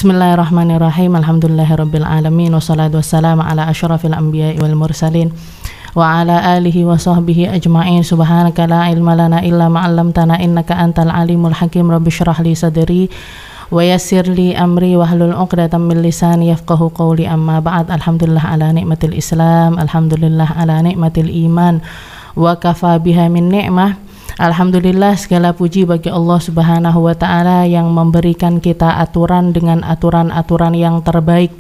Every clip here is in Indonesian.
Bismillahirrahmanirrahim. Alhamdulillahirabbil alamin wassalatu wassalamu ala asyrafil anbiya'i wal mursalin wa ala alihi wa sahbihi ajma'in. Subhanaka la ilma lana illa ma 'allamtana innaka antal alimul hakim. Rabbi shrah li sadri wa yassir li amri wahlul 'uqdatam min lisani yafqahu qawli. Amma ba'd. Alhamdulillah ala nikmatil Islam, alhamdulillah ala nikmatil iman, wa kafa biha min ni'mah. Alhamdulillah, segala puji bagi Allah Subhanahu wa ta'ala yang memberikan kita aturan dengan aturan-aturan yang terbaik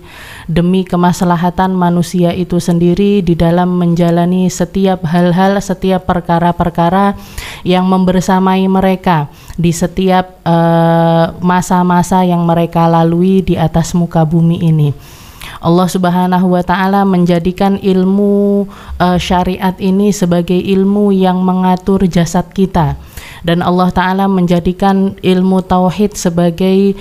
demi kemaslahatan manusia itu sendiri di dalam menjalani setiap hal-hal, setiap perkara-perkara yang membersamai mereka di setiap masa-masa yang mereka lalui di atas muka bumi ini. Allah Subhanahu wa ta'ala menjadikan ilmu syariat ini sebagai ilmu yang mengatur jasad kita, dan Allah ta'ala menjadikan ilmu tauhid sebagai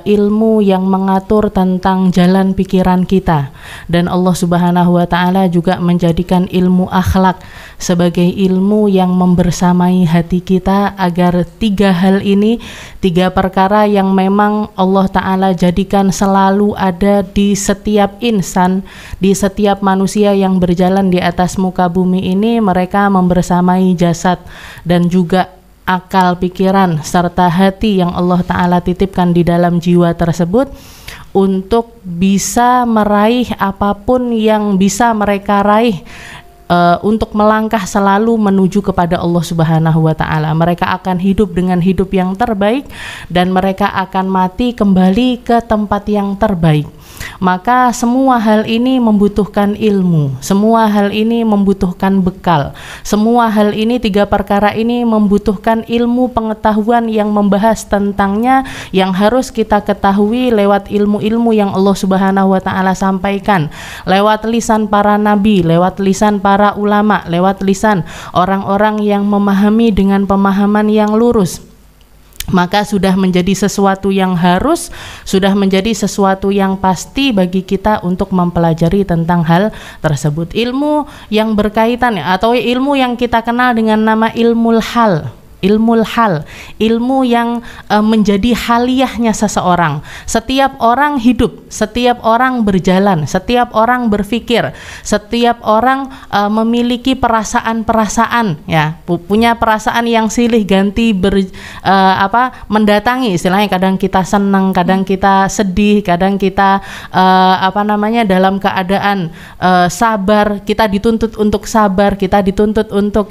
ilmu yang mengatur tentang jalan pikiran kita, dan Allah Subhanahu wa ta'ala juga menjadikan ilmu akhlak sebagai ilmu yang membersamai hati kita, agar tiga hal ini, tiga perkara yang memang Allah ta'ala jadikan selalu ada di setiap insan, di setiap manusia yang berjalan di atas muka bumi ini, mereka membersamai jasad dan juga akal, pikiran, serta hati yang Allah ta'ala titipkan di dalam jiwa tersebut untuk bisa meraih apapun yang bisa mereka raih, untuk melangkah selalu menuju kepada Allah Subhanahu wa ta'ala. Mereka akan hidup dengan hidup yang terbaik dan mereka akan mati kembali ke tempat yang terbaik. Maka semua hal ini membutuhkan ilmu, semua hal ini membutuhkan bekal, semua hal ini, tiga perkara ini membutuhkan ilmu pengetahuan yang membahas tentangnya, yang harus kita ketahui lewat ilmu-ilmu yang Allah Subhanahu wa ta'ala sampaikan lewat lisan para nabi, lewat lisan para ulama, lewat lisan orang-orang yang memahami dengan pemahaman yang lurus. Maka sudah menjadi sesuatu yang harus, sudah menjadi sesuatu yang pasti bagi kita untuk mempelajari tentang hal tersebut. Ilmu yang berkaitan atau ilmu yang kita kenal dengan nama ilmul hal. Ilmul hal, ilmu yang menjadi haliyahnya seseorang. Setiap orang hidup, setiap orang berjalan, setiap orang berpikir, setiap orang memiliki perasaan-perasaan, ya, punya perasaan yang silih ganti mendatangi. Istilahnya kadang kita senang, kadang kita sedih, kadang kita dalam keadaan sabar. Kita dituntut untuk sabar, kita dituntut untuk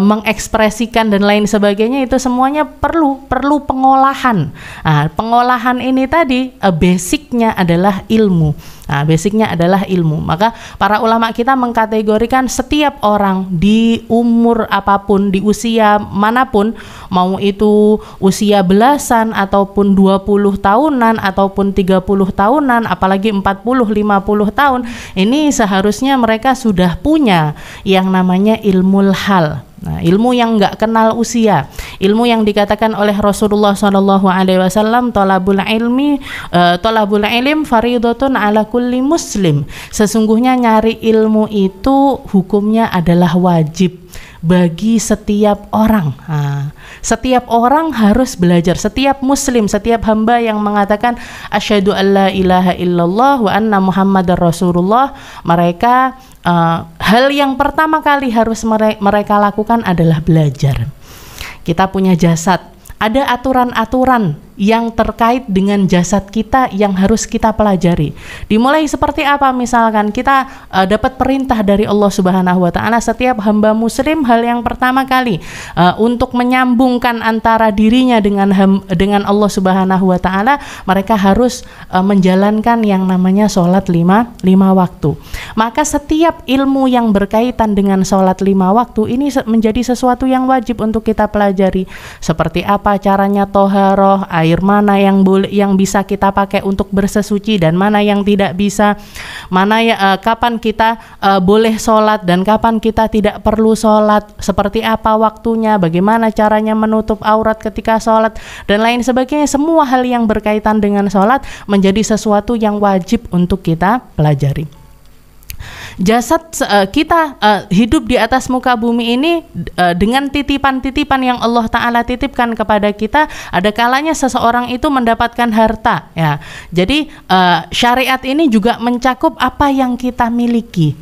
mengekspresikan dan lain sebagainya. Itu semuanya perlu pengolahan. Nah, pengolahan ini tadi basicnya adalah ilmu. Nah, basicnya adalah ilmu. Maka para ulama kita mengkategorikan setiap orang di umur apapun, di usia manapun, mau itu usia belasan ataupun 20 tahunan ataupun 30 tahunan, apalagi 40, 50 tahun, ini seharusnya mereka sudah punya yang namanya ilmul hal. Nah, ilmu yang enggak kenal usia, ilmu yang dikatakan oleh Rasulullah SAW, tolabul ilm faridatun ala kulli muslim. Sesungguhnya nyari ilmu itu hukumnya adalah wajib bagi setiap orang. Setiap orang harus belajar. Setiap muslim, setiap hamba yang mengatakan asyhadu alla ilaha illallah wa anna muhammadar rasulullah, mereka hal yang pertama kali harus mereka lakukan adalah belajar. Kita punya jasad, ada aturan-aturan yang terkait dengan jasad kita yang harus kita pelajari. Dimulai seperti apa? Misalkan kita dapat perintah dari Allah Subhanahu wa ta'ala, setiap hamba muslim hal yang pertama kali untuk menyambungkan antara dirinya dengan Allah Subhanahu wa ta'ala, mereka harus menjalankan yang namanya sholat lima waktu. Maka setiap ilmu yang berkaitan dengan sholat 5 waktu ini menjadi sesuatu yang wajib untuk kita pelajari. Seperti apa caranya toharoh, air mana yang bisa kita pakai untuk bersesuci dan mana yang tidak bisa, mana kapan kita boleh sholat dan kapan kita tidak perlu sholat, seperti apa waktunya, bagaimana caranya menutup aurat ketika sholat dan lain sebagainya. Semua hal yang berkaitan dengan sholat menjadi sesuatu yang wajib untuk kita pelajari. Jasad kita hidup di atas muka bumi ini dengan titipan-titipan yang Allah Ta'ala titipkan kepada kita. Ada kalanya seseorang itu mendapatkan harta ya. Jadi syariat ini juga mencakup apa yang kita miliki.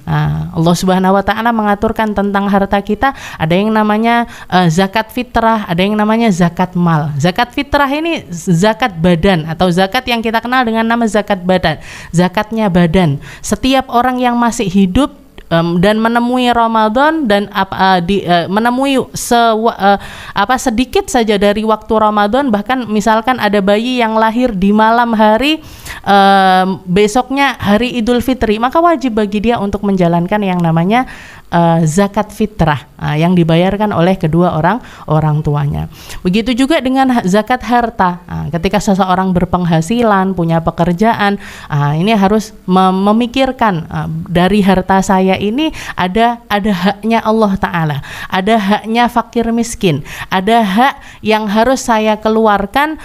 Allah Subhanahu wa Ta'ala mengaturkan tentang harta kita. Ada yang namanya zakat fitrah, ada yang namanya zakat mal. Zakat fitrah ini zakat badan atau zakat yang kita kenal dengan nama zakat badan. Zakatnya badan. Setiap orang yang masih hidup dan menemui Ramadan dan menemui sedikit saja dari waktu Ramadan, bahkan misalkan ada bayi yang lahir di malam hari besoknya hari Idul Fitri, maka wajib bagi dia untuk menjalankan yang namanya zakat fitrah yang dibayarkan oleh kedua orang tuanya. Begitu juga dengan zakat harta. Ketika seseorang berpenghasilan, punya pekerjaan, ini harus memikirkan dari harta saya ini ada haknya Allah Ta'ala, ada haknya fakir miskin, ada hak yang harus saya keluarkan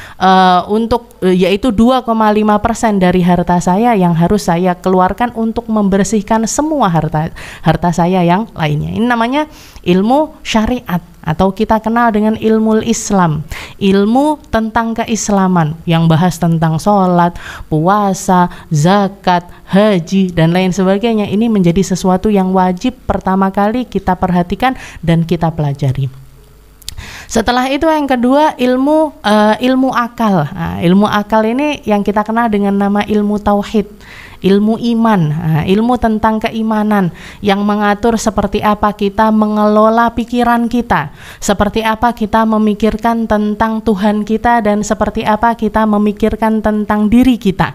untuk yaitu 2,5% dari harta saya yang harus saya keluarkan untuk membersihkan semua harta saya yang lainnya. Ini namanya ilmu syariat atau kita kenal dengan ilmu Islam, ilmu tentang keislaman yang bahas tentang sholat, puasa, zakat, haji dan lain sebagainya. Ini menjadi sesuatu yang wajib pertama kali kita perhatikan dan kita pelajari. Setelah itu yang kedua ilmu akal. Ilmu akal ini yang kita kenal dengan nama ilmu tauhid, ilmu iman, ilmu tentang keimanan yang mengatur seperti apa kita mengelola pikiran kita, seperti apa kita memikirkan tentang Tuhan kita dan seperti apa kita memikirkan tentang diri kita.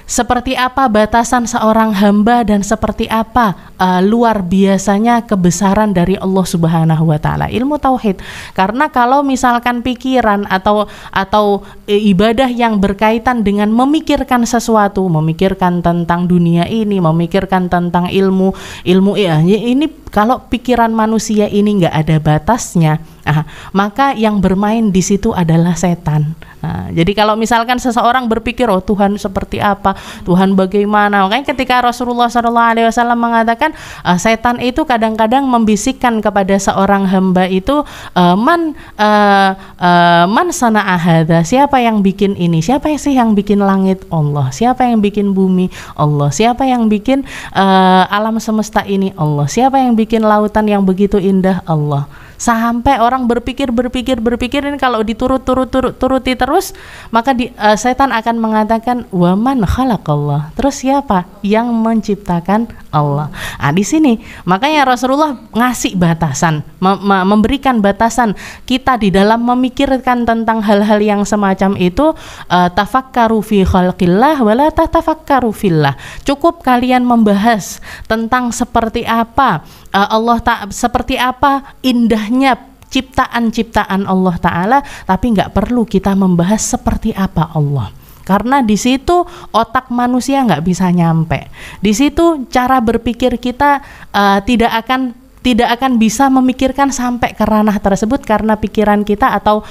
Seperti apa batasan seorang hamba dan seperti apa luar biasanya kebesaran dari Allah Subhanahu wa Ta'ala. Ilmu tauhid. Karena kalau misalkan pikiran atau ibadah yang berkaitan dengan memikirkan sesuatu, memikirkan tentang dunia ini, memikirkan tentang ilmu ini, kalau pikiran manusia ini nggak ada batasnya, maka yang bermain di situ adalah setan. Jadi kalau misalkan seseorang berpikir, oh Tuhan seperti apa, Tuhan bagaimana, makanya ketika Rasulullah SAW mengatakan setan itu kadang-kadang membisikkan kepada seorang hamba itu, man sana'a hadza, siapa yang bikin ini, siapa sih yang bikin langit? Allah. Siapa yang bikin bumi? Allah. Siapa yang bikin alam semesta ini? Allah. Siapa yang bikin lautan yang begitu indah? Allah. Sampai orang berpikir ini kalau dituruti terus, maka setan akan mengatakan waman khalaqallah. Terus siapa yang menciptakan Allah? Di sini makanya Rasulullah ngasih batasan, memberikan batasan kita di dalam memikirkan tentang hal-hal yang semacam itu. Tafakkaru fi khalqillah wa la tatafakkaru fillah. Cukup kalian membahas tentang seperti apa seperti apa indahnya ciptaan-ciptaan Allah Ta'ala, tapi nggak perlu kita membahas seperti apa Allah. Karena di situ otak manusia nggak bisa nyampe. Di situ cara berpikir kita tidak akan bisa memikirkan sampai ke ranah tersebut, karena pikiran kita atau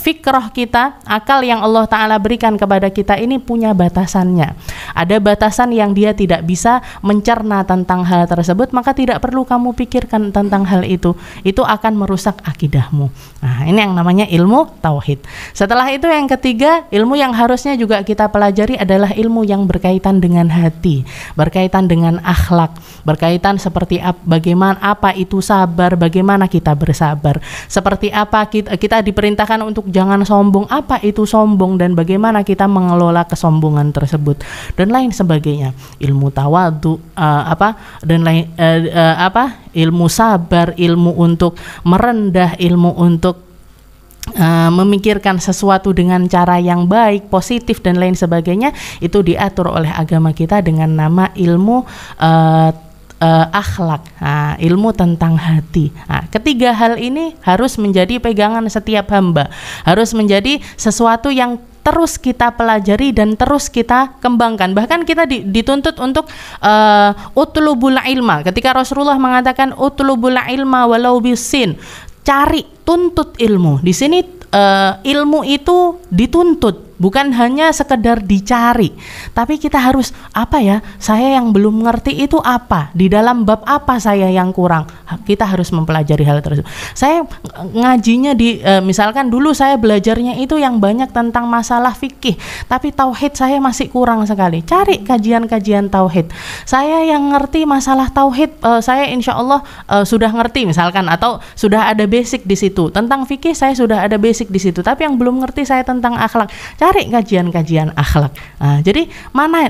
fikroh kita, akal yang Allah Ta'ala berikan kepada kita ini punya batasannya. Ada batasan yang dia tidak bisa mencerna tentang hal tersebut, maka tidak perlu kamu pikirkan tentang hal itu akan merusak akidahmu. Ini yang namanya ilmu tauhid. Setelah itu yang ketiga, ilmu yang harusnya juga kita pelajari adalah ilmu yang berkaitan dengan hati, berkaitan dengan akhlak, berkaitan seperti bagaimana apa itu sabar, bagaimana kita bersabar, seperti apa kita diperintahkan untuk jangan sombong, apa itu sombong dan bagaimana kita mengelola kesombongan tersebut dan lain sebagainya. Ilmu tawadhu dan lain ilmu sabar, ilmu untuk merendah, ilmu untuk memikirkan sesuatu dengan cara yang baik, positif dan lain sebagainya, itu diatur oleh agama kita dengan nama ilmu akhlak, ilmu tentang hati. Ketiga hal ini harus menjadi pegangan setiap hamba, harus menjadi sesuatu yang terus kita pelajari dan terus kita kembangkan. Bahkan kita dituntut untuk utlubul ilma. Ketika Rasulullah mengatakan utlubul ilma walau bisin, cari, tuntut ilmu. Di sini ilmu itu dituntut. bukan hanya sekedar dicari, tapi kita harus apa ya, saya yang belum ngerti itu apa, di dalam bab apa saya yang kurang, kita harus mempelajari hal tersebut. Saya ngajinya misalkan dulu saya belajarnya itu yang banyak tentang masalah fikih, tapi tauhid saya masih kurang sekali, cari kajian-kajian tauhid. Saya yang ngerti masalah tauhid, saya insya Allah sudah ngerti misalkan, atau sudah ada basic di situ. Tentang fikih saya sudah ada basic di situ, tapi yang belum ngerti saya tentang akhlak, cari kajian-kajian akhlak. Jadi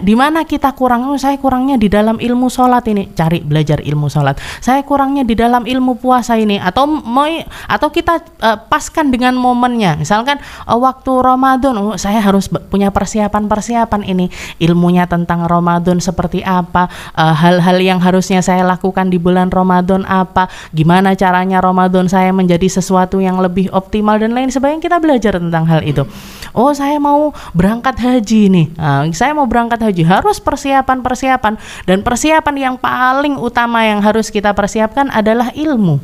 di mana kita kurang? Saya kurangnya di dalam ilmu sholat ini, cari belajar ilmu sholat. Saya kurangnya di dalam ilmu puasa ini, atau kita paskan dengan momennya. Misalkan waktu Ramadan, saya harus punya persiapan ini, ilmunya tentang Ramadan seperti apa, hal-hal yang harusnya saya lakukan di bulan Ramadan apa, gimana caranya Ramadan saya menjadi sesuatu yang lebih optimal dan lain sebagainya. Kita belajar tentang hal itu. Saya mau berangkat haji nih, saya mau berangkat haji, harus persiapan, dan persiapan yang paling utama yang harus kita persiapkan adalah ilmu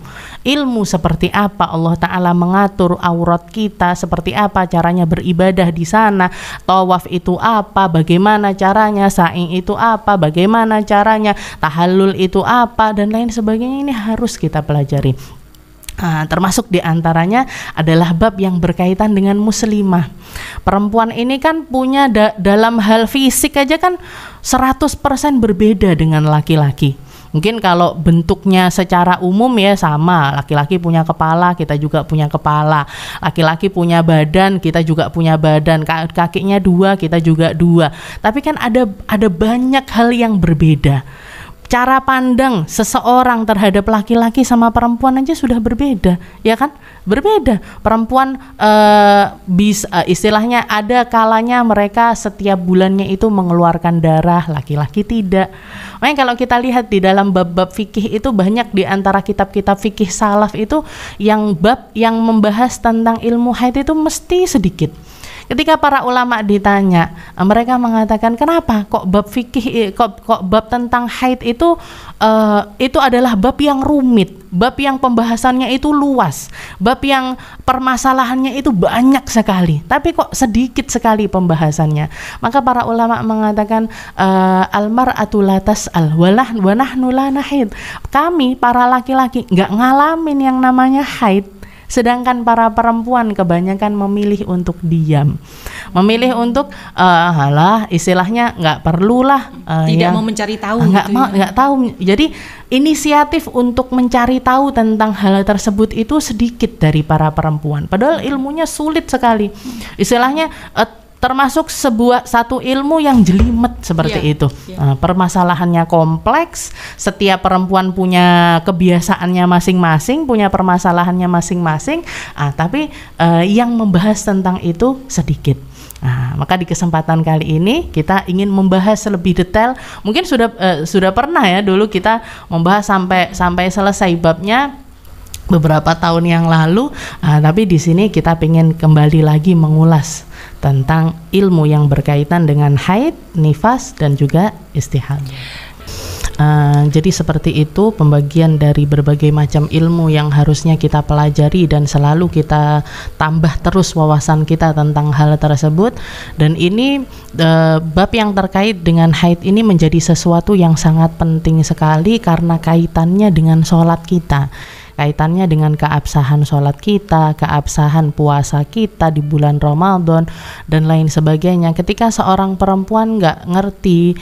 seperti apa Allah Ta'ala mengatur aurat kita, seperti apa caranya beribadah di sana, tawaf itu apa, bagaimana caranya, sa'i itu apa, bagaimana caranya, tahallul itu apa, dan lain sebagainya. Ini harus kita pelajari. Termasuk diantaranya adalah bab yang berkaitan dengan muslimah. Perempuan ini kan punya dalam hal fisik aja kan 100% berbeda dengan laki-laki. Mungkin kalau bentuknya secara umum ya sama, laki-laki punya kepala, kita juga punya kepala, laki-laki punya badan, kita juga punya badan, kakinya 2, kita juga 2. Tapi kan ada banyak hal yang berbeda. Cara pandang seseorang terhadap laki-laki sama perempuan aja sudah berbeda, ya kan? Berbeda. Perempuan istilahnya ada kalanya mereka setiap bulannya itu mengeluarkan darah, laki-laki tidak. Makanya kalau kita lihat di dalam bab-bab fikih itu banyak di antara kitab-kitab fikih salaf itu yang bab yang membahas tentang ilmu haid itu mesti sedikit. Ketika para ulama ditanya, mereka mengatakan kenapa kok bab fikih, kok bab tentang haid itu adalah bab yang rumit, bab yang pembahasannya itu luas, bab yang permasalahannya itu banyak sekali, tapi kok sedikit sekali pembahasannya. Maka para ulama mengatakan almar'atu la tas'al wa nahnu la nahid. Kami para laki-laki nggak ngalamin yang namanya haid. Sedangkan para perempuan kebanyakan memilih untuk diam, memilih untuk istilahnya nggak perlulah, tidak mau mencari tahu, nggak tahu. Jadi inisiatif untuk mencari tahu tentang hal tersebut itu sedikit dari para perempuan. Padahal ilmunya sulit sekali, istilahnya termasuk satu ilmu yang jelimet seperti itu. Permasalahannya kompleks, setiap perempuan punya kebiasaannya masing-masing, punya permasalahannya masing-masing, tapi yang membahas tentang itu sedikit. Maka di kesempatan kali ini kita ingin membahas lebih detail. Mungkin sudah pernah ya dulu kita membahas sampai selesai babnya beberapa tahun yang lalu, tapi di sini kita ingin kembali lagi mengulas tentang ilmu yang berkaitan dengan haid, nifas, dan juga istihadah. Jadi seperti itu pembagian dari berbagai macam ilmu yang harusnya kita pelajari dan selalu kita tambah terus wawasan kita tentang hal tersebut. Dan ini bab yang terkait dengan haid ini menjadi sesuatu yang sangat penting sekali karena kaitannya dengan sholat kita, kaitannya dengan keabsahan sholat kita, keabsahan puasa kita di bulan Ramadan, dan lain sebagainya. Ketika seorang perempuan nggak ngerti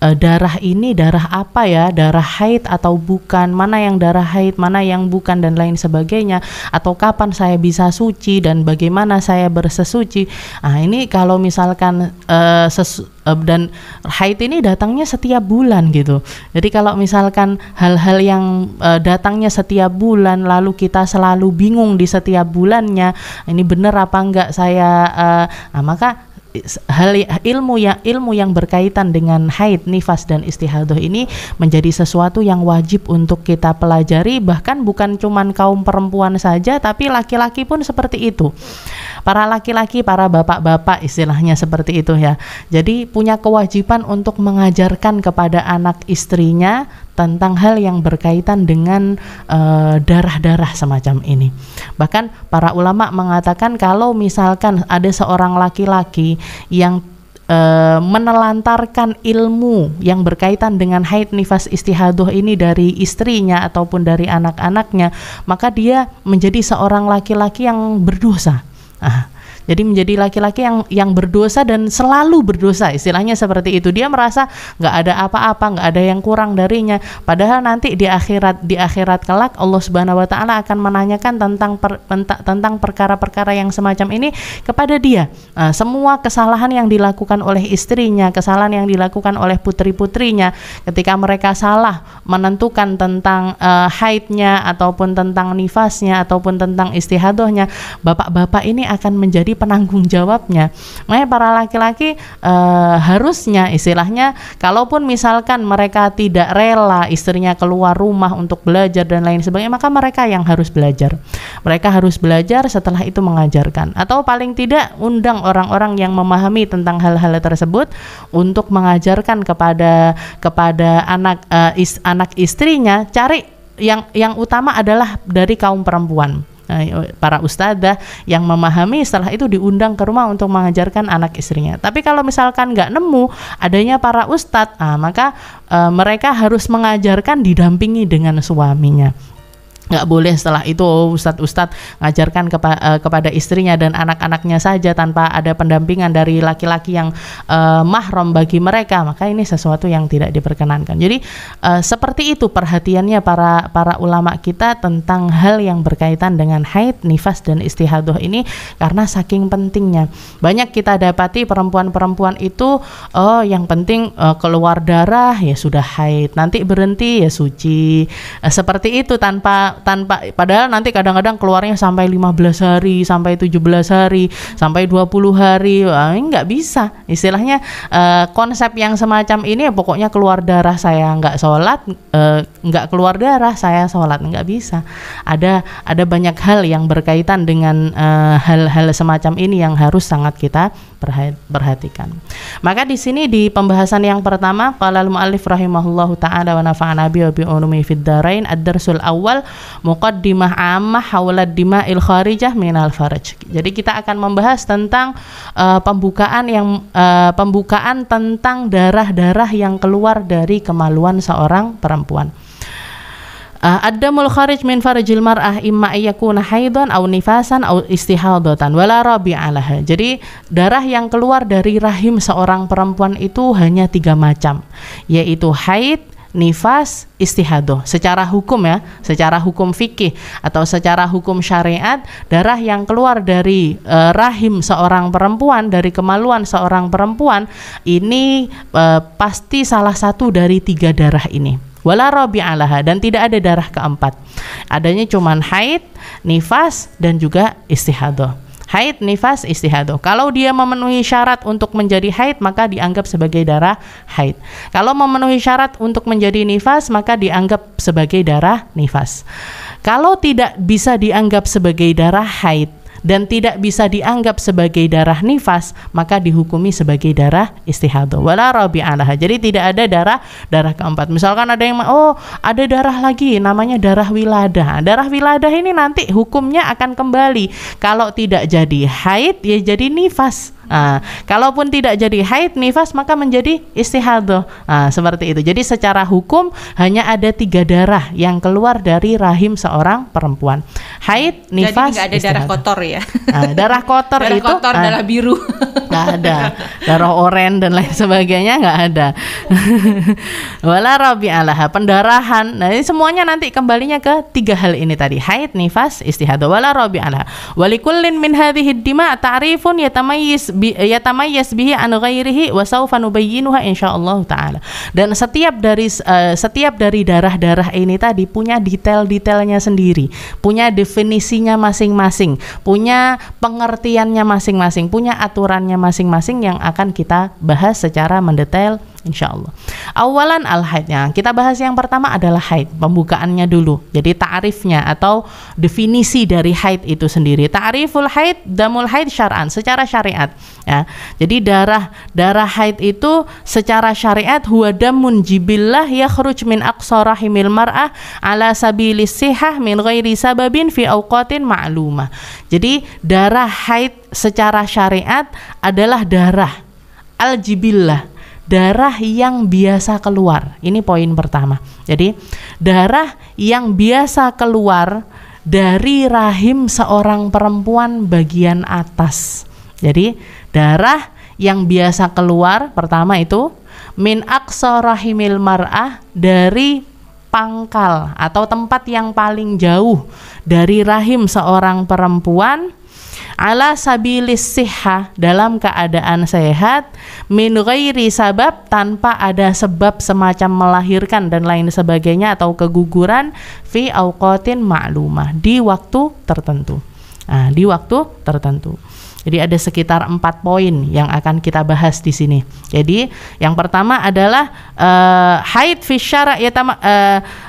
darah ini darah apa ya, darah haid atau bukan, mana yang darah haid, mana yang bukan, dan lain sebagainya, atau kapan saya bisa suci dan bagaimana saya bersesuci. Ini kalau misalkan dan haid ini datangnya setiap bulan gitu. Jadi kalau misalkan hal-hal yang datangnya setiap bulan lalu kita selalu bingung di setiap bulannya, ini benar apa enggak saya, maka ilmu yang berkaitan dengan haid, nifas, dan istihadah ini menjadi sesuatu yang wajib untuk kita pelajari. Bahkan bukan cuman kaum perempuan saja, tapi laki-laki pun seperti itu. Para laki-laki, para bapak-bapak istilahnya seperti itu ya. Jadi punya kewajiban untuk mengajarkan kepada anak istrinya tentang hal yang berkaitan dengan darah-darah semacam ini. Bahkan para ulama mengatakan kalau misalkan ada seorang laki-laki yang menelantarkan ilmu yang berkaitan dengan haid, nifas, istihadah ini dari istrinya ataupun dari anak-anaknya, maka dia menjadi seorang laki-laki yang berdosa. Jadi menjadi laki-laki yang berdosa dan selalu berdosa, istilahnya seperti itu. Dia merasa nggak ada apa-apa, nggak ada yang kurang darinya. Padahal nanti di akhirat kelak Allah Subhanahu Wa Taala akan menanyakan tentang perkara-perkara yang semacam ini kepada dia. Semua kesalahan yang dilakukan oleh istrinya, kesalahan yang dilakukan oleh putri-putrinya, ketika mereka salah menentukan tentang haidnya ataupun tentang nifasnya ataupun tentang istihadahnya, bapak-bapak ini akan menjadi penanggung jawabnya. Makanya para laki-laki harusnya istilahnya, kalaupun misalkan mereka tidak rela istrinya keluar rumah untuk belajar dan lain sebagainya, maka mereka yang harus belajar. Mereka harus belajar, setelah itu mengajarkan, atau paling tidak undang orang-orang yang memahami tentang hal-hal tersebut untuk mengajarkan kepada anak istrinya. Cari yang utama adalah dari kaum perempuan, para ustadzah yang memahami, setelah itu diundang ke rumah untuk mengajarkan anak istrinya. Tapi kalau misalkan nggak nemu adanya para ustadz, maka mereka harus mengajarkan didampingi dengan suaminya. Nggak boleh setelah itu ustadz ngajarkan kepada istrinya dan anak-anaknya saja tanpa ada pendampingan dari laki-laki yang mahram bagi mereka, maka ini sesuatu yang tidak diperkenankan. Jadi seperti itu perhatiannya para ulama kita tentang hal yang berkaitan dengan haid, nifas dan istihadah ini, karena saking pentingnya. Banyak kita dapati perempuan-perempuan itu yang penting keluar darah ya sudah haid, nanti berhenti ya suci, seperti itu tanpa padahal nanti kadang-kadang keluarnya sampai 15 hari, sampai 17 hari, sampai 20 hari. Nggak bisa. Istilahnya konsep yang semacam ini ya, pokoknya keluar darah saya nggak sholat, nggak keluar darah saya sholat, nggak bisa. Ada banyak hal yang berkaitan dengan hal-hal semacam ini yang harus sangat kita perhatikan. Maka di sini di pembahasan yang pertama, qala al-muallif rahimahullahu taala wa nafa'ana bi ulumi fid darain, ad-darsul awal muqaddimah ammah haulad dima'il kharijah minal faraj. Jadi kita akan membahas tentang pembukaan tentang darah-darah yang keluar dari kemaluan seorang perempuan. Ad-damul kharij min farjil mar'ah imma ayyakuna haidan aw nifasan aw istihadatan wala rabi'alaha. Jadi darah yang keluar dari rahim seorang perempuan itu hanya 3 macam, yaitu haid, nifas, istihadah. Secara hukum ya, secara hukum fikih atau secara hukum syariat, darah yang keluar dari rahim seorang perempuan, dari kemaluan seorang perempuan ini pasti salah satu dari 3 darah ini. Wala rabi'alaha, dan tidak ada darah keempat. Adanya cuman haid, nifas dan juga istihadah. Haid, nifas, istihadah. Kalau dia memenuhi syarat untuk menjadi haid, maka dianggap sebagai darah haid. Kalau memenuhi syarat untuk menjadi nifas, maka dianggap sebagai darah nifas. Kalau tidak bisa dianggap sebagai darah haid dan tidak bisa dianggap sebagai darah nifas, maka dihukumi sebagai darah istihadah. Wala rabi'alaha. Jadi tidak ada darah keempat. Misalkan ada yang ada darah lagi namanya darah wiladah. Darah wiladah ini nanti hukumnya akan kembali. Kalau tidak jadi haid ya jadi nifas. Kalaupun tidak jadi haid, nifas, maka menjadi istihadah. Seperti itu. Jadi secara hukum hanya ada 3 darah yang keluar dari rahim seorang perempuan. Haid, nifas, jadi nggak ada istihadah. Darah kotor ya? Darah kotor darah itu kotor, darah biru nggak ada. Darah oranye dan lain sebagainya nggak ada. Wala rabi'alaha, pendarahan. Nah ini semuanya nanti kembalinya ke 3 hal ini tadi, haid, nifas, istihadah. Wala rabi'alaha. Walikullin min hadhihi dima ta'rifun yatamayyaz bihi an ghairihi wa sawfa nubayyinuha insyaallah taala. Dan setiap dari darah-darah ini tadi punya detail-detailnya sendiri, punya definisinya masing-masing, punya pengertiannya masing-masing, punya aturannya masing-masing yang akan kita bahas secara mendetail insyaallah. Awalan al-haidnya, kita bahas yang pertama adalah haid, pembukaannya dulu. Jadi ta'rifnya atau definisi dari haid itu sendiri. Ta'riful haid, damul haid syar'an, secara syariat ya. Jadi darah haid itu secara syariat huwa damun jibillah yakhruj min aqsa rahimil mar'ah ala sabilis sihah min ghairi sababin fi awqatin ma'lumah. Jadi darah haid secara syariat adalah darah al-jibillah, darah yang biasa keluar. Ini poin pertama. Jadi darah yang biasa keluar dari rahim seorang perempuan bagian atas. Jadi darah yang biasa keluar pertama itu min aqsa rahimil mar'ah, dari pangkal atau tempat yang paling jauh dari rahim seorang perempuan, ala sabilis sihah, dalam keadaan sehat, min ghairi sabab, tanpa ada sebab semacam melahirkan dan lain sebagainya atau keguguran, fi awqatin ma'lumah, di waktu tertentu. Nah, di waktu tertentu. Jadi ada sekitar 4 poin yang akan kita bahas di sini. Jadi yang pertama adalah haid fi syara'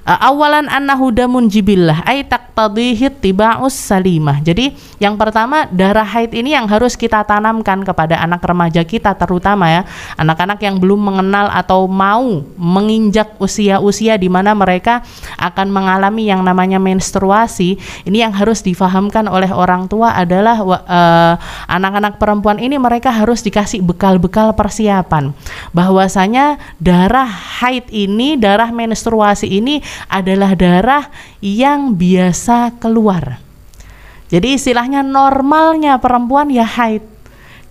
awalan annahu damun jibillah ay taqtadihi tiba'us salimah. Jadi yang pertama, darah haid ini yang harus kita tanamkan kepada anak remaja kita, terutama ya anak-anak yang belum mengenal atau mau menginjak usia-usia di mana mereka akan mengalami yang namanya menstruasi. Ini yang harus difahamkan oleh orang tua adalah anak-anak perempuan ini mereka harus dikasih bekal-bekal persiapan bahwasanya darah haid ini, darah menstruasi ini adalah darah yang biasa keluar. Jadi istilahnya normalnya perempuan ya haid.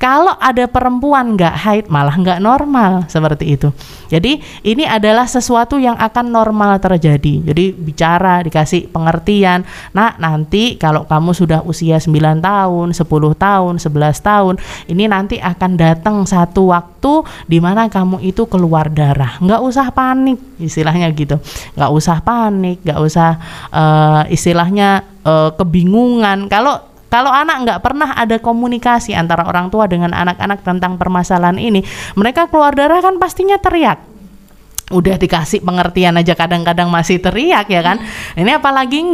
Kalau ada perempuan nggak haid malah nggak normal, seperti itu. Jadi ini adalah sesuatu yang akan normal terjadi. Jadi bicara, dikasih pengertian. Nah nanti kalau kamu sudah usia 9 tahun, 10 tahun, 11 tahun, ini nanti akan datang satu waktu di mana kamu itu keluar darah. Nggak usah panik, istilahnya gitu. Nggak usah panik, nggak usah istilahnya kebingungan. Kalau anak nggak pernah ada komunikasi antara orang tua dengan anak-anak tentang permasalahan ini, mereka keluar darah kan pastinya teriak. Udah dikasih pengertian aja kadang-kadang masih teriak ya kan. Ini apalagi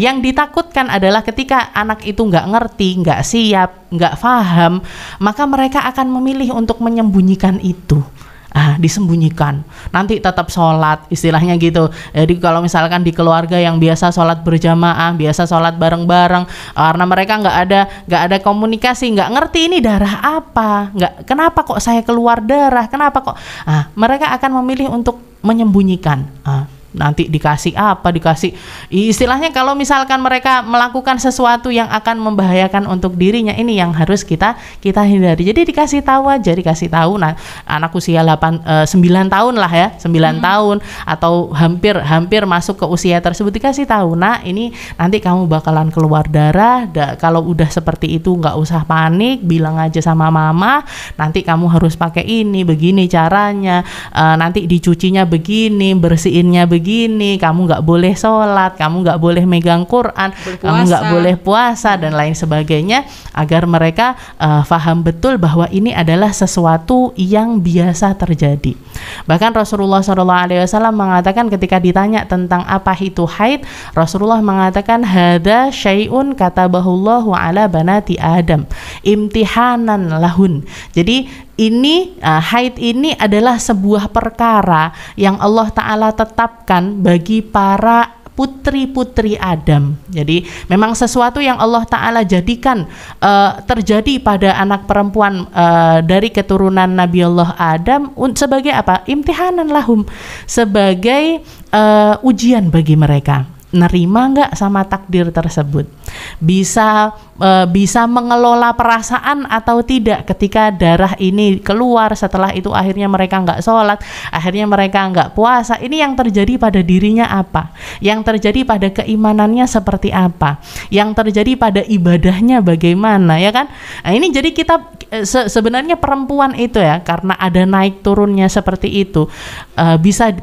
yang ditakutkan adalah ketika anak itu nggak ngerti, nggak siap, nggak paham, maka mereka akan memilih untuk menyembunyikan itu. Disembunyikan, nanti tetap sholat, istilahnya gitu. Jadi kalau misalkan di keluarga yang biasa sholat berjamaah, biasa sholat bareng-bareng, karena mereka nggak ada komunikasi, nggak ngerti ini darah apa, kenapa kok saya keluar darah, kenapa kok, mereka akan memilih untuk menyembunyikan. Nanti dikasih apa, dikasih istilahnya kalau misalkan mereka melakukan sesuatu yang akan membahayakan untuk dirinya, ini yang harus kita hindari. Jadi dikasih tahu aja, nah anak usia 9 tahun lah ya, 9 tahun atau hampir masuk ke usia tersebut, dikasih tahu, nah ini nanti kamu bakalan keluar darah, kalau udah seperti itu nggak usah panik, bilang aja sama mama, nanti kamu harus pakai ini, begini caranya, nanti dicucinya begini, bersihinnya begini, kamu nggak boleh sholat, kamu nggak boleh megang Quran, kamu nggak boleh puasa dan lain sebagainya, agar mereka faham betul bahwa ini adalah sesuatu yang biasa terjadi. Bahkan Rasulullah SAW mengatakan ketika ditanya tentang apa itu haid, Rasulullah mengatakan hada syai'un katabahullahu ala banati Adam imtihanan lahun. Jadi ini haid ini adalah sebuah perkara yang Allah Ta'ala tetapkan bagi para putri-putri Adam. Jadi memang sesuatu yang Allah Ta'ala jadikan terjadi pada anak perempuan dari keturunan Nabi Allah Adam sebagai apa? Imtihanan lahum, sebagai ujian bagi mereka. Nerima nggak sama takdir tersebut, bisa mengelola perasaan atau tidak ketika darah ini keluar. Setelah itu akhirnya mereka nggak sholat, akhirnya mereka nggak puasa. Ini yang terjadi pada dirinya apa, yang terjadi pada keimanannya seperti apa, yang terjadi pada ibadahnya bagaimana, ya kan. Nah ini jadi kita sebenarnya perempuan itu ya, karena ada naik turunnya seperti itu,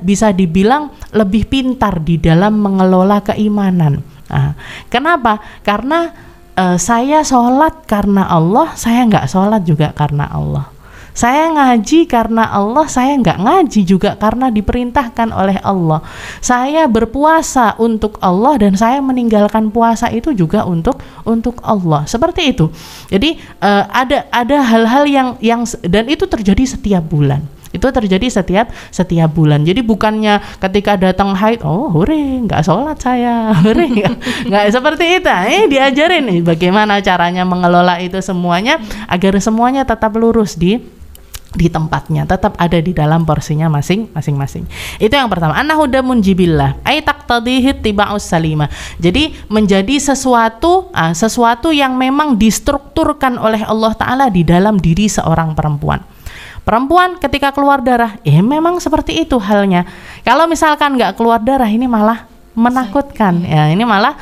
bisa dibilang lebih pintar di dalam mengelola keimanan. Kenapa? Karena saya sholat karena Allah, saya nggak sholat juga karena Allah. Saya ngaji karena Allah, saya nggak ngaji juga karena diperintahkan oleh Allah. Saya berpuasa untuk Allah dan saya meninggalkan puasa itu juga untuk Allah. Seperti itu. Jadi ada hal-hal yang dan itu terjadi setiap bulan. Itu terjadi setiap bulan. Jadi bukannya ketika datang haid, oh hore, nggak sholat saya, hore, nggak seperti itu. Diajarin nih bagaimana caranya mengelola itu semuanya agar semuanya tetap lurus di tempatnya, tetap ada di dalam porsinya masing-masing. Itu yang pertama. Annahu damun jibillah, ay taqtadihi tiba'us salimah. Jadi menjadi sesuatu yang memang distrukturkan oleh Allah Ta'ala di dalam diri seorang perempuan. Perempuan ketika keluar darah, memang seperti itu halnya. Kalau misalkan nggak keluar darah, ini malah menakutkan. Ya, ini malah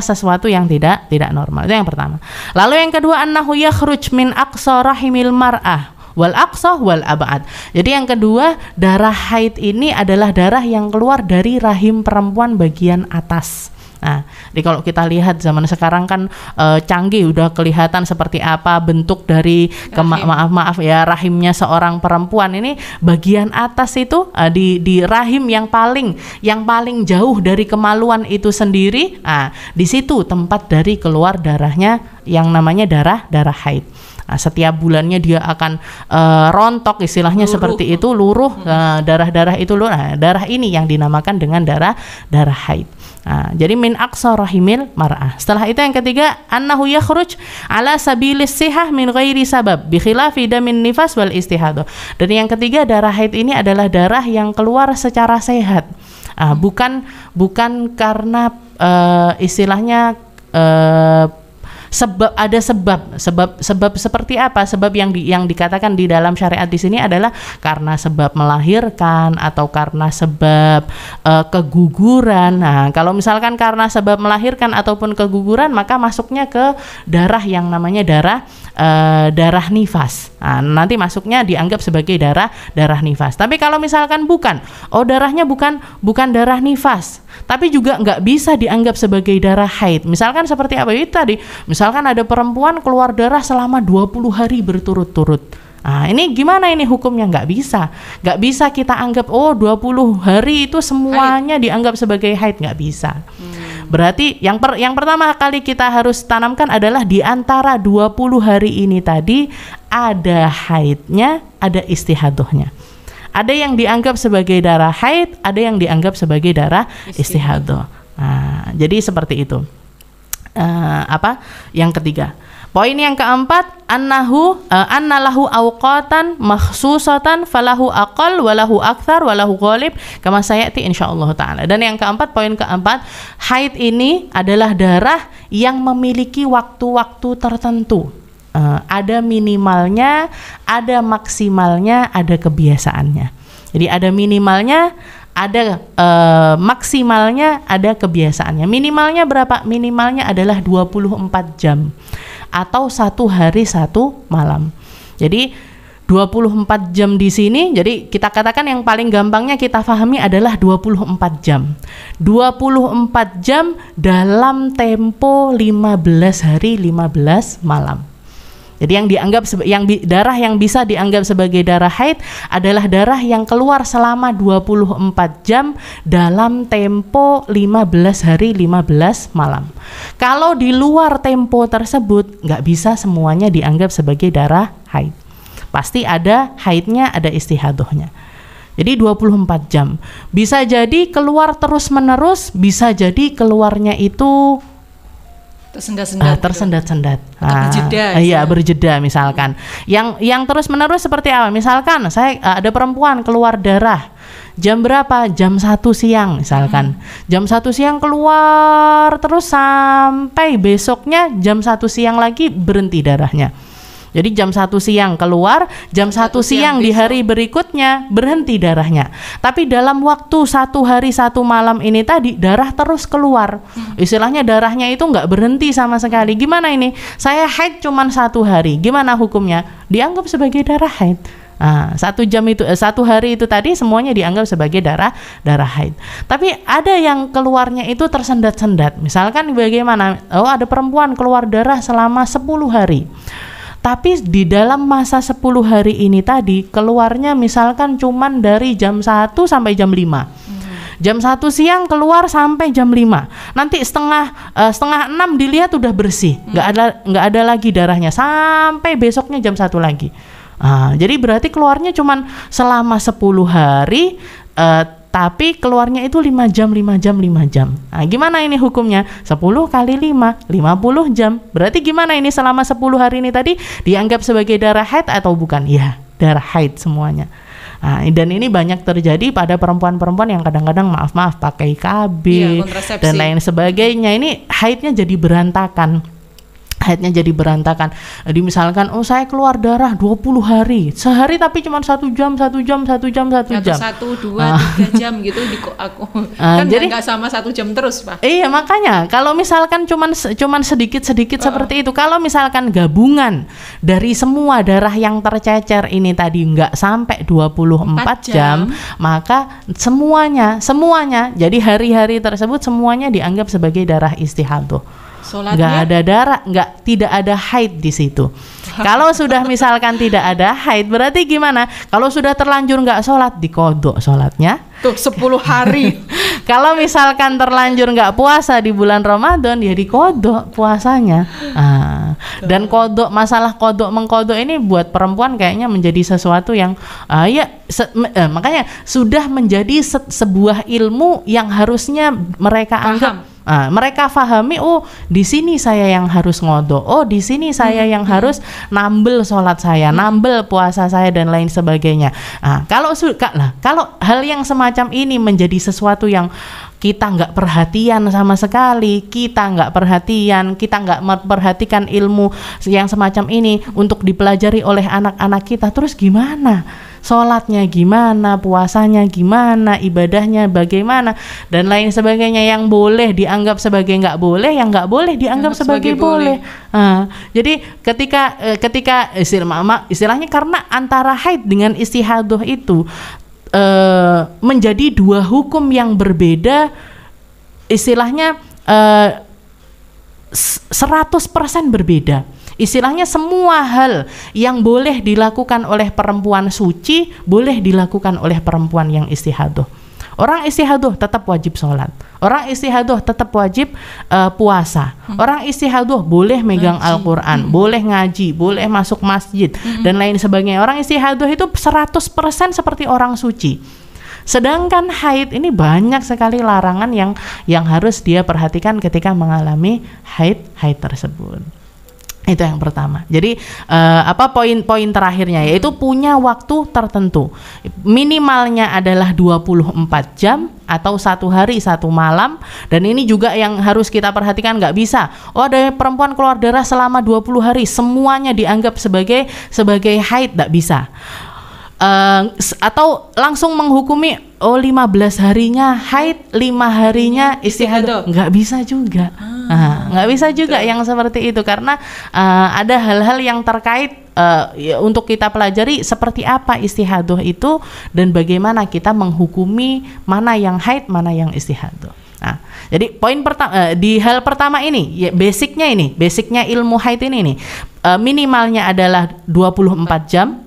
sesuatu yang tidak normal. Itu yang pertama. Lalu yang kedua, annahu yakhruj min aqsa rahimil mar'ah wal aqsa wal ab'ad. Jadi yang kedua, darah haid ini adalah darah yang keluar dari rahim perempuan bagian atas. Nah, jadi kalau kita lihat zaman sekarang kan canggih, udah kelihatan seperti apa bentuk dari maaf ya rahimnya seorang perempuan. Ini bagian atas itu di rahim yang paling jauh dari kemaluan itu sendiri. Di situ tempat dari keluar darahnya yang namanya darah haid. Nah, setiap bulannya dia akan rontok, istilahnya luruh. Seperti itu, luruh, darah-darah itu luruh. Nah, darah ini yang dinamakan dengan darah haid. Nah, jadi min aqsa rahimil mar'ah. Setelah itu yang ketiga, annahu yakhruj ala sabilis sihah min ghairi sabab bi khilafi damin nifas wal istihadah. Dan yang ketiga, darah haid ini adalah darah yang keluar secara sehat. Bukan karena istilahnya ada sebab seperti apa? Sebab yang dikatakan di dalam syariat di sini adalah karena sebab melahirkan atau karena sebab keguguran. Nah, kalau misalkan karena sebab melahirkan ataupun keguguran, maka masuknya ke darah yang namanya darah nifas. Nah, nanti masuknya dianggap sebagai darah nifas. Tapi kalau misalkan darahnya bukan darah nifas, tapi juga nggak bisa dianggap sebagai darah haid. Misalkan seperti apa itu tadi? Misalkan ada perempuan keluar darah selama 20 hari berturut-turut. Nah, ini gimana ini hukumnya? Nggak bisa kita anggap 20 hari itu semuanya dianggap sebagai haid, nggak bisa. Berarti yang pertama kali kita harus tanamkan adalah di antara 20 hari ini tadi ada haidnya, ada istihadahnya. Ada yang dianggap sebagai darah haid, ada yang dianggap sebagai darah istihadah. Nah, jadi seperti itu. Yang ketiga. Poin yang keempat, annalahu awqatan makhsusatan falahu aqal walahu akthar walahu ghalib kama sayati insyaallah taala. Dan yang keempat, poin keempat, haid ini adalah darah yang memiliki waktu-waktu tertentu. Ada minimalnya, ada maksimalnya, ada kebiasaannya. Jadi ada minimalnya, ada maksimalnya, ada kebiasaannya. Minimalnya berapa? Minimalnya adalah 24 jam atau 1 hari 1 malam. Jadi 24 jam di sini, jadi kita katakan yang paling gampangnya kita pahami adalah 24 jam. 24 jam dalam tempo 15 hari 15 malam. Jadi yang dianggap darah yang bisa dianggap sebagai darah haid adalah darah yang keluar selama 24 jam dalam tempo 15 hari 15 malam. Kalau di luar tempo tersebut nggak bisa semuanya dianggap sebagai darah haid. Pasti ada haidnya, ada istihadahnya. Jadi 24 jam. Bisa jadi keluar terus-menerus, bisa jadi keluarnya itu tersendat-sendat. Berjeda. Iya, berjeda misalkan. Yang terus-menerus seperti apa? Misalkan saya ada perempuan keluar darah jam berapa? Jam 1 siang misalkan. Jam 1 siang keluar terus sampai besoknya jam 1 siang lagi berhenti darahnya. Jadi jam 1 siang keluar, jam 1 siang di hari berikutnya berhenti darahnya. Tapi dalam waktu 1 hari 1 malam ini tadi darah terus keluar. Istilahnya darahnya itu nggak berhenti sama sekali. Gimana ini? Saya haid cuma 1 hari. Gimana hukumnya? Dianggap sebagai darah haid. Nah, 1 hari itu tadi semuanya dianggap sebagai darah haid. Tapi ada yang keluarnya itu tersendat-sendat. Misalkan bagaimana? Ada perempuan keluar darah selama 10 hari. Tapi di dalam masa 10 hari ini tadi keluarnya misalkan cuman dari jam 1 sampai jam 5. Jam 1 siang keluar sampai jam 5. Nanti setengah 6 dilihat udah bersih. Nggak ada lagi darahnya sampai besoknya jam 1 lagi. Jadi berarti keluarnya cuman selama 10 hari, tapi keluarnya itu 5 jam. Gimana ini hukumnya? 10 kali 5, 50 jam. Berarti gimana ini selama 10 hari ini tadi dianggap sebagai darah haid atau bukan? Ya, darah haid semuanya. Dan ini banyak terjadi pada perempuan-perempuan yang kadang-kadang maaf pakai KB dan lain sebagainya. Ini haidnya jadi berantakan. Jadi misalkan saya keluar darah 20 hari, sehari tapi cuma 1 jam. 1, 2, 3 jam gitu aku. Kan jadi nggak sama 1 jam terus, Pak. Iya, makanya kalau misalkan cuman sedikit seperti itu, kalau misalkan gabungan dari semua darah yang tercecer ini tadi nggak sampai 24 jam, maka semuanya jadi hari-hari tersebut semuanya dianggap sebagai darah istihadhah. Nggak ada darah, tidak ada haid di situ. Kalau sudah misalkan tidak ada haid, berarti gimana? Kalau sudah terlanjur nggak sholat, dikodok sholatnya. Tuh 10 hari. Kalau misalkan terlanjur nggak puasa di bulan Ramadan, ya dikodok puasanya. Dan masalah kodok mengkodok ini buat perempuan kayaknya menjadi sesuatu yang makanya sudah menjadi sebuah ilmu yang harusnya mereka anggap. Mereka pahami, di sini saya yang harus ngodok, di sini saya yang harus nambel sholat saya, nambel puasa saya dan lain sebagainya. Kalau hal yang semacam ini menjadi sesuatu yang kita nggak perhatian sama sekali, kita nggak memperhatikan ilmu yang semacam ini untuk dipelajari oleh anak-anak kita, terus gimana? Sholatnya gimana, puasanya gimana, ibadahnya bagaimana, dan lain sebagainya. Yang boleh dianggap sebagai nggak boleh, yang nggak boleh dianggap sebagai boleh. Jadi ketika istilahnya karena antara haid dengan istihadhah itu menjadi dua hukum yang berbeda, istilahnya 100% berbeda. Istilahnya semua hal yang boleh dilakukan oleh perempuan suci boleh dilakukan oleh perempuan yang istihadhah. Orang istihadhah tetap wajib sholat, orang istihadhah tetap wajib puasa, orang istihadhah boleh megang Al-Quran, boleh ngaji, boleh masuk masjid dan lain sebagainya. Orang istihadhah itu 100% seperti orang suci. Sedangkan haid ini banyak sekali larangan yang harus dia perhatikan ketika mengalami haid tersebut. Itu yang pertama. Jadi poin terakhirnya yaitu punya waktu tertentu. Minimalnya adalah 24 jam atau 1 hari 1 malam. Dan ini juga yang harus kita perhatikan, nggak bisa ada perempuan keluar darah selama 20 hari semuanya dianggap sebagai haid, nggak bisa. Atau langsung menghukumi 15 harinya haid, 5 harinya istihadhah, nggak bisa juga. Nggak bisa juga yang seperti itu, karena ada hal-hal yang terkait untuk kita pelajari seperti apa istihadhah itu dan bagaimana kita menghukumi mana yang haid, mana yang istihadhah. Jadi poin pertama di hal pertama ini, basicnya ilmu haid ini minimalnya adalah 24 jam.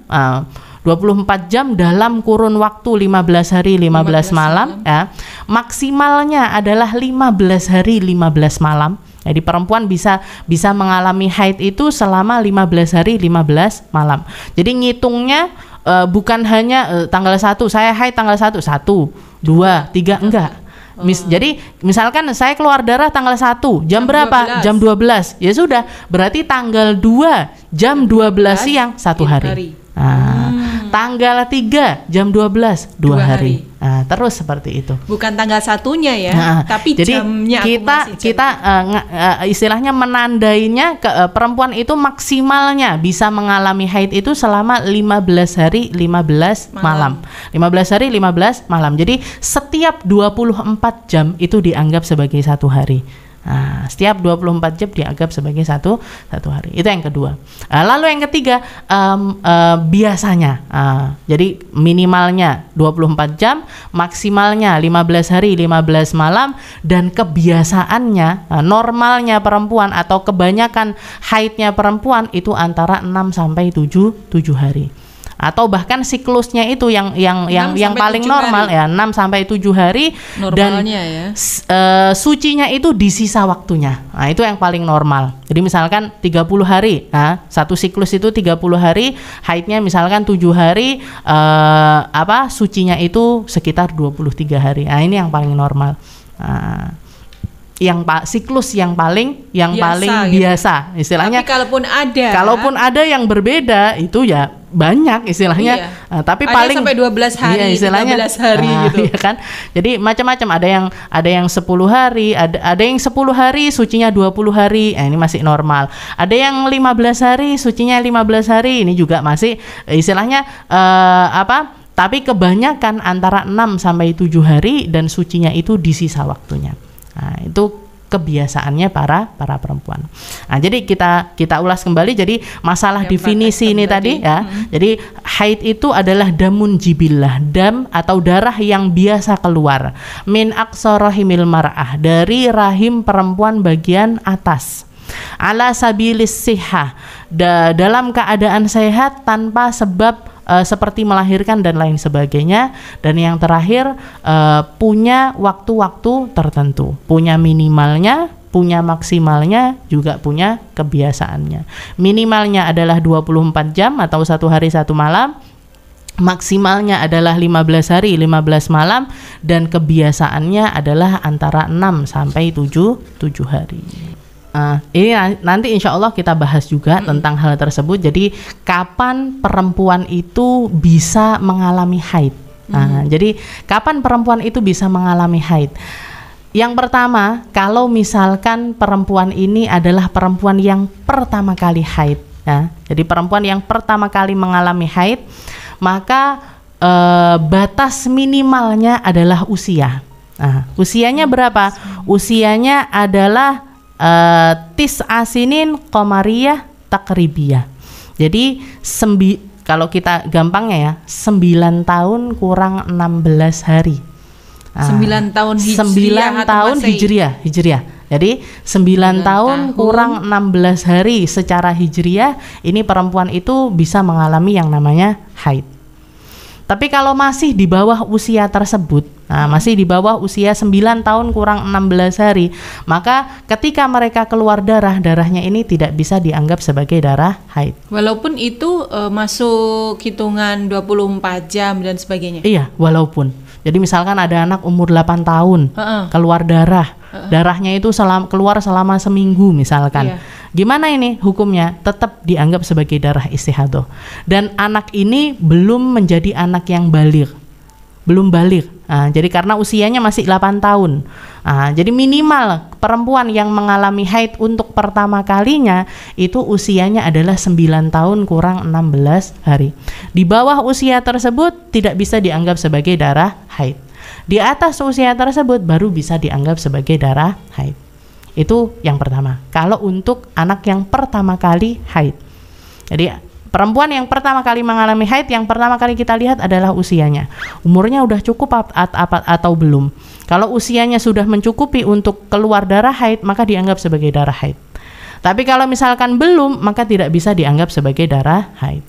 24 jam dalam kurun waktu 15 hari 15 malam ya. Maksimalnya adalah 15 hari 15 malam. Jadi perempuan bisa mengalami haid itu selama 15 hari 15 malam. Jadi ngitungnya bukan hanya tanggal 1 saya haid tanggal 1, 2, 3 enggak. Jadi misalkan saya keluar darah tanggal 1 jam berapa? 12. Jam 12. Ya sudah, berarti tanggal 2 jam 12 siang 1 hari. Tanggal 3 jam 12 2 hari. Terus seperti itu. Bukan tanggal satunya ya, tapi jadi jamnya. Kita istilahnya menandainya perempuan itu maksimalnya bisa mengalami haid itu selama 15 hari 15 malam. 15 hari 15 malam. Jadi setiap 24 jam itu dianggap sebagai 1 hari. Nah, setiap 24 jam dianggap sebagai satu hari. Itu yang kedua. Lalu yang ketiga, biasanya. Jadi minimalnya 24 jam, maksimalnya 15 hari 15 malam, dan kebiasaannya, normalnya perempuan atau kebanyakan haidnya perempuan itu antara 6 sampai 7 hari. Atau bahkan siklusnya itu yang paling normal hari. Ya 6 sampai 7 hari normalnya, dan sucinya itu di sisa waktunya. Nah, itu yang paling normal. Jadi misalkan 30 hari, satu siklus itu 30 hari, haidnya misalkan 7 hari, sucinya itu sekitar 23 hari. Nah, ini yang paling normal. Siklus yang paling biasa istilahnya. Tapi kalaupun ada yang berbeda itu ya banyak istilahnya. Tapi ada paling sampai 12 hari, iya, istilahnya 13 hari gitu. Iya kan? Jadi macam-macam, ada yang 10 hari, ada yang 10 hari sucinya 20 hari. Ini masih normal. Ada yang 15 hari sucinya 15 hari. Ini juga masih istilahnya tapi kebanyakan antara 6 sampai 7 hari dan sucinya itu di sisa waktunya. Nah, itu kebiasaannya para perempuan. Nah, jadi kita ulas kembali. Jadi masalah yang definisi ini tadi ya. Jadi haid itu adalah damun jibillah, dam atau darah yang biasa keluar min aqsa rahimil mar'ah, dari rahim perempuan bagian atas. Ala sabilis sihah, dalam keadaan sehat tanpa sebab seperti melahirkan dan lain sebagainya. Dan yang terakhir, punya waktu-waktu tertentu, punya minimalnya, punya maksimalnya, juga punya kebiasaannya. Minimalnya adalah 24 jam atau 1 hari 1 malam, maksimalnya adalah 15 hari 15 malam, dan kebiasaannya adalah antara 6 sampai 7 hari. Ini nanti insya Allah kita bahas juga tentang hal tersebut. Jadi kapan perempuan itu bisa mengalami haid? Jadi kapan perempuan itu bisa mengalami haid? Yang pertama, kalau misalkan perempuan ini adalah perempuan yang pertama kali haid, ya. Jadi perempuan yang pertama kali mengalami haid, maka batas minimalnya adalah usia. Usianya berapa? Usianya adalah tis'a sinin qamariyah takribiyah. Jadi kalau kita gampangnya ya, 9 tahun kurang 16 hari. 9 tahun hijriah. Jadi 9 tahun kurang 16 hari secara hijriah, ini perempuan itu bisa mengalami yang namanya haid. Tapi kalau masih di bawah usia tersebut, masih di bawah usia 9 tahun kurang 16 hari, maka ketika mereka keluar darahnya ini tidak bisa dianggap sebagai darah haid. Walaupun itu masuk hitungan 24 jam dan sebagainya. Iya, walaupun. Jadi misalkan ada anak umur 8 tahun keluar darahnya itu keluar selama seminggu misalkan. Gimana ini hukumnya? Tetap dianggap sebagai darah istihadah. Dan anak ini belum menjadi anak yang baligh. Belum baligh. Jadi karena usianya masih 8 tahun. Jadi minimal perempuan yang mengalami haid untuk pertama kalinya itu usianya adalah 9 tahun kurang 16 hari. Di bawah usia tersebut tidak bisa dianggap sebagai darah haid. Di atas usia tersebut baru bisa dianggap sebagai darah haid. Itu yang pertama. Kalau untuk anak yang pertama kali haid. Jadi perempuan yang pertama kali mengalami haid, yang pertama kali kita lihat adalah usianya. Umurnya udah cukup atau belum. Kalau usianya sudah mencukupi untuk keluar darah haid, maka dianggap sebagai darah haid. Tapi kalau misalkan belum, maka tidak bisa dianggap sebagai darah haid.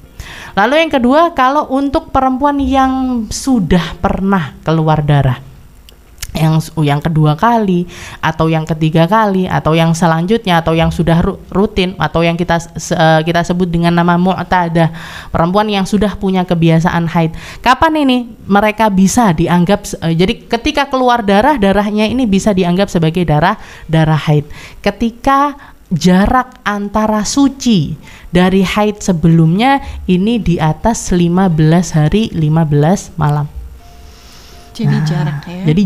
Lalu yang kedua, kalau untuk perempuan yang sudah pernah keluar darah, yang kedua kali atau yang ketiga kali atau yang selanjutnya atau yang sudah rutin atau yang kita sebut dengan nama mu'tadah, perempuan yang sudah punya kebiasaan haid. Kapan ini mereka bisa dianggap jadi ketika keluar darahnya ini bisa dianggap sebagai darah haid? Ketika jarak antara suci dari haid sebelumnya ini di atas 15 hari 15 malam. Jadi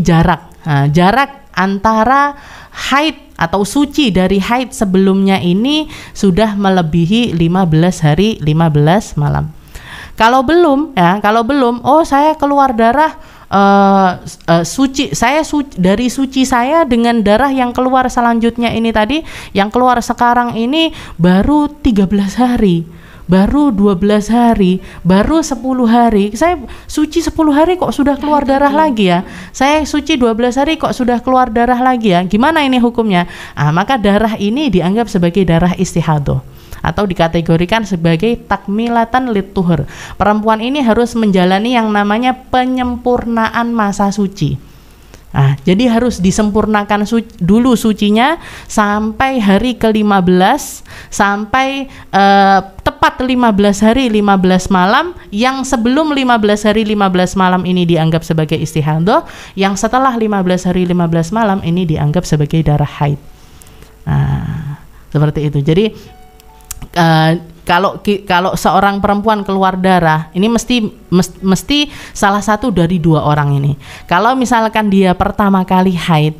jarak antara haid atau suci dari haid sebelumnya ini sudah melebihi 15 hari 15 malam. Kalau belum, oh saya keluar darah suci dari suci saya dengan darah yang keluar selanjutnya ini tadi, yang keluar sekarang ini baru 13 hari, baru 12 hari, baru 10 hari. Saya suci 10 hari kok sudah keluar darah lagi ya. Saya suci 12 hari kok sudah keluar darah lagi ya. Gimana ini hukumnya? Maka darah ini dianggap sebagai darah istihadah atau dikategorikan sebagai takmilatan lituhur. Perempuan ini harus menjalani yang namanya penyempurnaan masa suci. Jadi harus disempurnakan dulu sucinya sampai hari ke-15, sampai tepat 15 hari 15 malam. Yang sebelum 15 hari 15 malam ini dianggap sebagai istihadah, yang setelah 15 hari 15 malam ini dianggap sebagai darah haid. Seperti itu. Jadi kalau seorang perempuan keluar darah, ini mesti salah satu dari dua orang ini. Kalau misalkan dia pertama kali haid,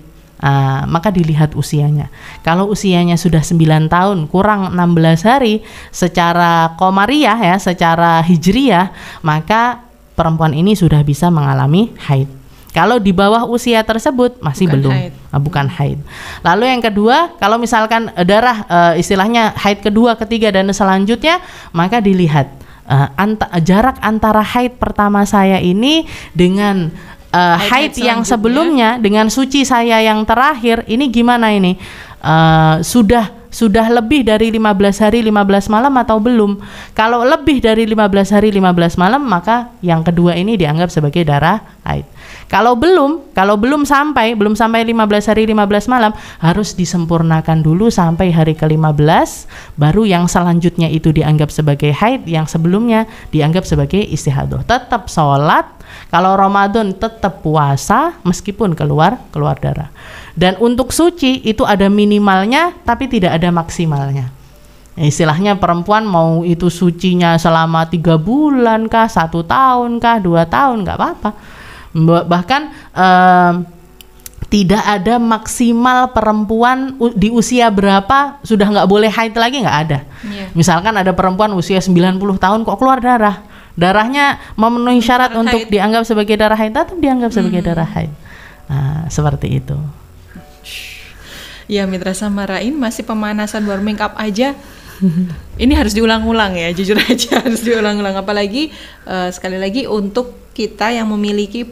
maka dilihat usianya. Kalau usianya sudah 9 tahun kurang 16 hari secara qamariyah ya, secara hijriyah, maka perempuan ini sudah bisa mengalami haid. Kalau di bawah usia tersebut masih bukan haid. Lalu yang kedua, kalau misalkan darah istilahnya haid kedua, ketiga dan selanjutnya, maka dilihat jarak antara haid pertama saya ini dengan haid yang sebelumnya, dengan suci saya yang terakhir, ini gimana ini? Sudah lebih dari 15 hari 15 malam atau belum? Kalau lebih dari 15 hari 15 malam, maka yang kedua ini dianggap sebagai darah haid. Kalau belum sampai 15 hari 15 malam, harus disempurnakan dulu sampai hari ke-15, baru yang selanjutnya itu dianggap sebagai haid, yang sebelumnya dianggap sebagai istihadah. Tetap sholat, kalau Ramadan tetap puasa meskipun keluar darah. Dan untuk suci itu ada minimalnya tapi tidak ada maksimalnya. Istilahnya perempuan mau itu sucinya selama 3 bulan kah, 1 tahun kah, 2 tahun, nggak apa-apa. Bahkan tidak ada maksimal perempuan di usia berapa sudah nggak boleh haid lagi, nggak ada. Misalkan ada perempuan usia 90 tahun kok keluar darahnya memenuhi syarat untuk dianggap sebagai darah haid, tetap dianggap sebagai darah haid. Seperti itu. Ya, Mitra Samarain, masih pemanasan warming up aja. Ini harus diulang-ulang ya, jujur aja harus diulang-ulang. Apalagi sekali lagi untuk kita yang memiliki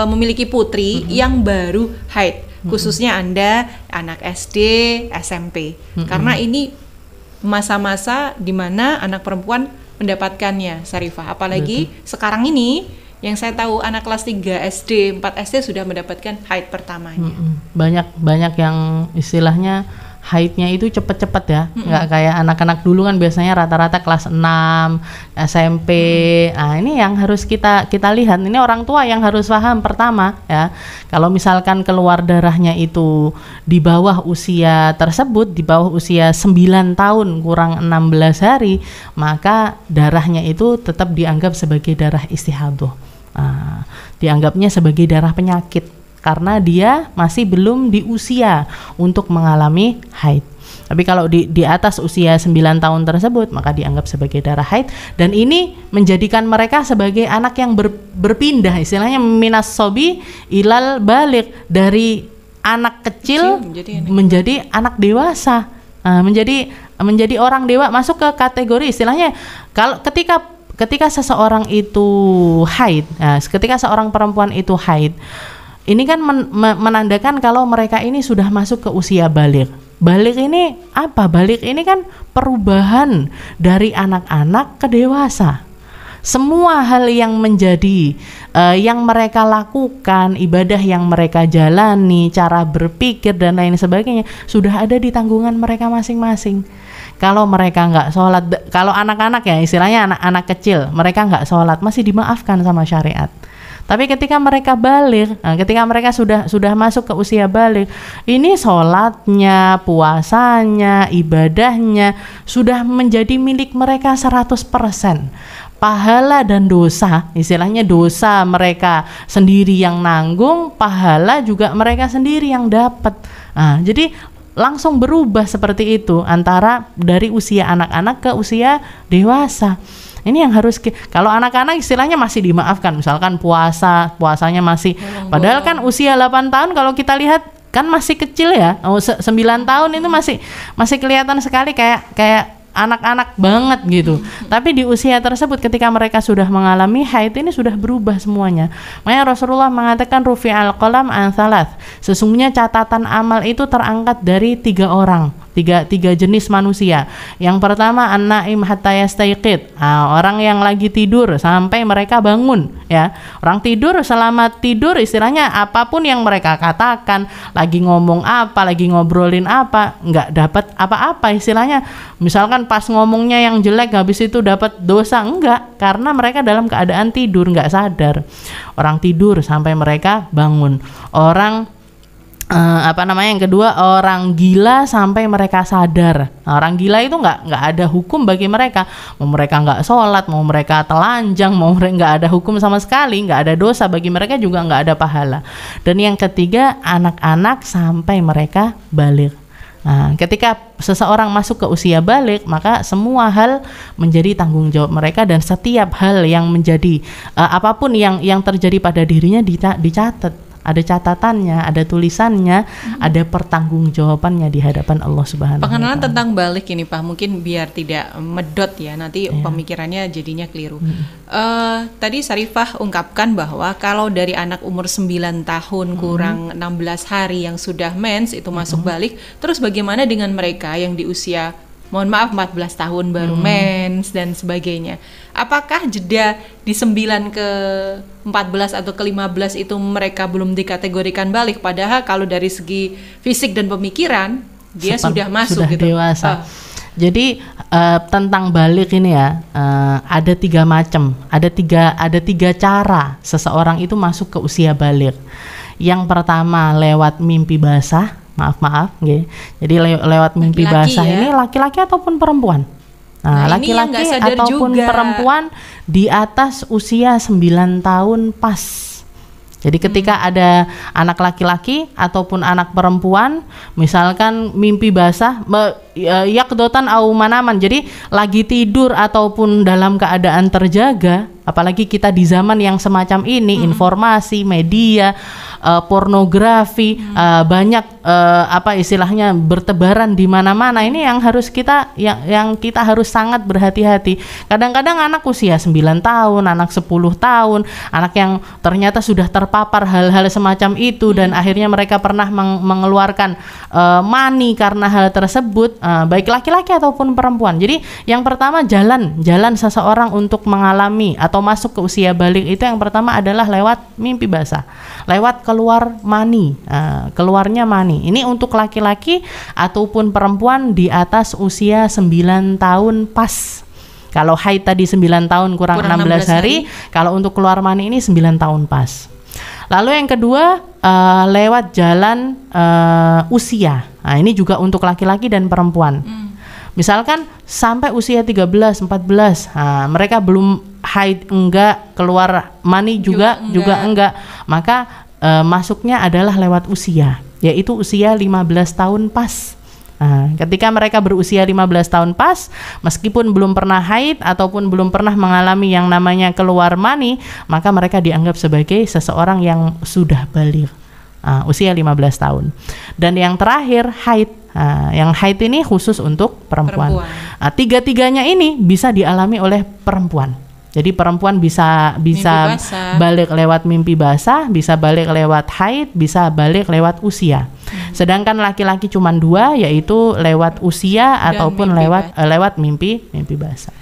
memiliki putri yang baru haid, khususnya Anda anak SD, SMP, karena ini masa-masa di mana anak perempuan mendapatkannya, Sarifah. Apalagi sekarang ini yang saya tahu anak kelas 3 SD, 4 SD sudah mendapatkan haid pertamanya. Banyak yang istilahnya haidnya itu cepet-cepet ya, nggak kayak anak-anak dulu kan biasanya rata-rata kelas 6 SMP. Ini yang harus kita lihat. Ini orang tua yang harus paham pertama ya. Kalau misalkan keluar darahnya itu di bawah usia tersebut, di bawah usia 9 tahun kurang 16 hari, maka darahnya itu tetap dianggap sebagai darah istihadah. Dianggapnya sebagai darah penyakit, karena dia masih belum di usia untuk mengalami haid. Tapi kalau di atas usia 9 tahun tersebut, maka dianggap sebagai darah haid. Dan ini menjadikan mereka sebagai anak yang berpindah, istilahnya minas sobi ilal balik, dari anak kecil menjadi anak dewasa, menjadi orang dewa, masuk ke kategori istilahnya kalau ketika seseorang itu haid, ketika seorang perempuan itu haid, ini kan menandakan kalau mereka ini sudah masuk ke usia balik. Balik ini apa? Balik ini kan perubahan dari anak-anak ke dewasa. Semua hal yang menjadi yang mereka lakukan, ibadah yang mereka jalani, cara berpikir dan lain sebagainya sudah ada di tanggungan mereka masing-masing. Kalau mereka nggak sholat, kalau anak-anak ya istilahnya anak-anak kecil, mereka nggak sholat masih dimaafkan sama syariat. Tapi ketika mereka balik, ketika mereka sudah masuk ke usia balik, ini sholatnya, puasanya, ibadahnya sudah menjadi milik mereka 100%. Pahala dan dosa, istilahnya dosa mereka sendiri yang nanggung, pahala juga mereka sendiri yang dapat. Jadi langsung berubah seperti itu antara dari usia anak-anak ke usia dewasa. Ini yang harus kalau anak-anak istilahnya masih dimaafkan, misalkan puasanya masih, padahal kan usia 8 tahun kalau kita lihat kan masih kecil ya, 9 tahun itu masih kelihatan sekali kayak anak-anak banget gitu. Tapi di usia tersebut ketika mereka sudah mengalami haid ini sudah berubah semuanya. Makanya Rasulullah mengatakan rufi'al qalam an thalath. Sesungguhnya catatan amal itu terangkat dari 3 orang. Tiga jenis manusia. Yang pertama an-naim hatta yastayqid. Orang yang lagi tidur sampai mereka bangun ya. Orang tidur, selama tidur istilahnya apapun yang mereka katakan, lagi ngomong apa, lagi ngobrolin apa, nggak dapat apa-apa istilahnya. Misalkan pas ngomongnya yang jelek habis itu dapat dosa, enggak, karena mereka dalam keadaan tidur, nggak sadar. Orang tidur sampai mereka bangun. Orang yang kedua, orang gila sampai mereka sadar. Orang gila itu nggak ada hukum bagi mereka. Mau mereka nggak sholat, mau mereka telanjang, mau mereka nggak ada hukum sama sekali, nggak ada dosa bagi mereka, juga nggak ada pahala. Dan yang ketiga, anak-anak sampai mereka balik. Nah, ketika seseorang masuk ke usia balik, maka semua hal menjadi tanggung jawab mereka, dan setiap hal yang menjadi apapun yang terjadi pada dirinya dicatat. Ada catatannya, ada tulisannya, ada pertanggungjawabannya di hadapan Allah Subhanahu wa Ta'ala. Pengenalan tentang balik ini Pak, mungkin biar tidak medot ya, nanti pemikirannya jadinya keliru. Tadi Sarifah ungkapkan bahwa kalau dari anak umur 9 tahun kurang 16 hari yang sudah mens itu masuk balik, terus bagaimana dengan mereka yang di usia 14 tahun baru mens dan sebagainya? Apakah jeda di 9 ke 14 atau ke 15 itu mereka belum dikategorikan balik, padahal kalau dari segi fisik dan pemikiran dia sudah masuk sudah gitu. Dewasa. Jadi tentang balik ini ya, ada 3 macam, ada tiga cara seseorang itu masuk ke usia balik. Yang pertama lewat mimpi basah. Maaf, okay. Jadi lewat mimpi basah ya? Ini laki-laki ataupun perempuan. Nah, laki-laki ataupun perempuan di atas usia 9 tahun pas. Jadi ketika ada anak laki-laki ataupun anak perempuan, misalkan mimpi basah, yaqdotan au manaman, jadi lagi tidur ataupun dalam keadaan terjaga, apalagi kita di zaman yang semacam ini, informasi, media, pornografi, banyak istilahnya bertebaran di mana-mana. Ini yang harus yang kita harus sangat berhati-hati. Kadang-kadang anak usia 9 tahun, anak 10 tahun, anak yang ternyata sudah terpapar hal-hal semacam itu, dan akhirnya mereka pernah mengeluarkan mani karena hal tersebut, baik laki-laki ataupun perempuan. Jadi yang pertama jalan seseorang untuk mengalami atau masuk ke usia balik itu yang pertama adalah lewat mimpi basah, lewat keluar mani, keluarnya mani. Ini untuk laki-laki ataupun perempuan di atas usia 9 tahun pas. Kalau haid tadi 9 tahun kurang 16 hari, kalau untuk keluar mani ini 9 tahun pas. Lalu yang kedua lewat jalan usia. Nah, ini juga untuk laki-laki dan perempuan. Misalkan sampai usia 13, 14, mereka belum haid enggak, keluar mani juga enggak, maka masuknya adalah lewat usia, yaitu usia 15 tahun pas. Nah, ketika mereka berusia 15 tahun pas, meskipun belum pernah haid ataupun belum pernah mengalami yang namanya keluar mani, maka mereka dianggap sebagai seseorang yang sudah baligh, usia 15 tahun. Dan yang terakhir haid. Yang haid ini khusus untuk perempuan. Tiga-tiganya ini bisa dialami oleh perempuan. Jadi perempuan bisa balik lewat mimpi basah, bisa balik lewat haid, bisa balik lewat usia. Sedangkan laki-laki cuma 2, yaitu lewat usia ataupun lewat mimpi basah.